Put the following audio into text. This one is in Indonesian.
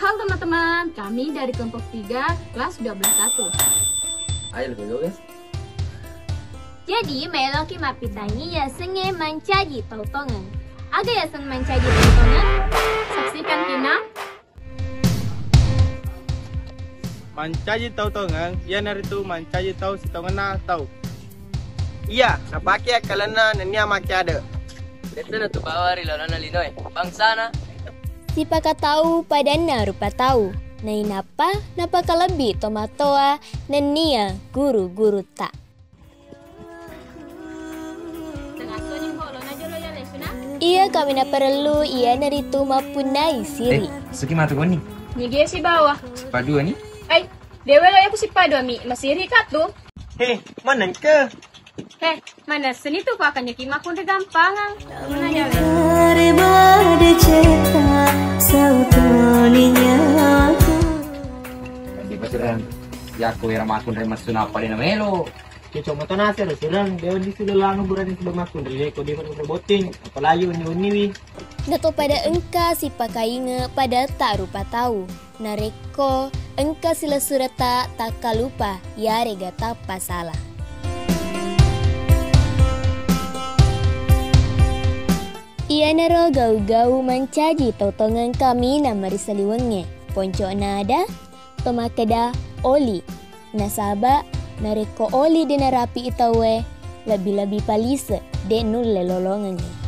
Halo teman-teman, kami dari kelompok 3 kelas 12-1. Ayo lebih dulu guys. Jadi meloki mapitangi ya senge mancaji tautongan. Aga ya seng mancaji tautongan? Saksikan Tina. Mancaji tahu tongang, ya naritu mancaji tahu si tongan na tahu. Iya, napake kalana nanya makiada. Dito na tubawari lalo na linoy. Bangsana. Si paka tahu padanna rupa tahu. Nai napa kalebih tomatoa nenia guru-guru tak. Iya kami na perlu iya naritu mapunai siri. Suki matu goni. Nige si bawah. Padu ni. Ay, dewa lo aku si padu ami. Masiri ka tu. Heh, mana ke? Mana seni tu kau akan nyaki makun gampangan. Mana jalan? Di baturan. Ya aku yang makun dari masuna apa di namelo. Cuma to nasir sirang dewa di sila lang buran di sila makun dari ko di man boting apalayo ni uniwi. Nato pada engka si pakainge pada tak rupa tahu. Nareko engka sila surata tak kalupa ya regata pasalah. Ia naro gau-gau mancaji tautongan kami na marisaliwenge. Ponco nada, tomakeda oli. Nasaba, nareko oli dinarapi itawe, labi-labi palise, de nulle lolongannya.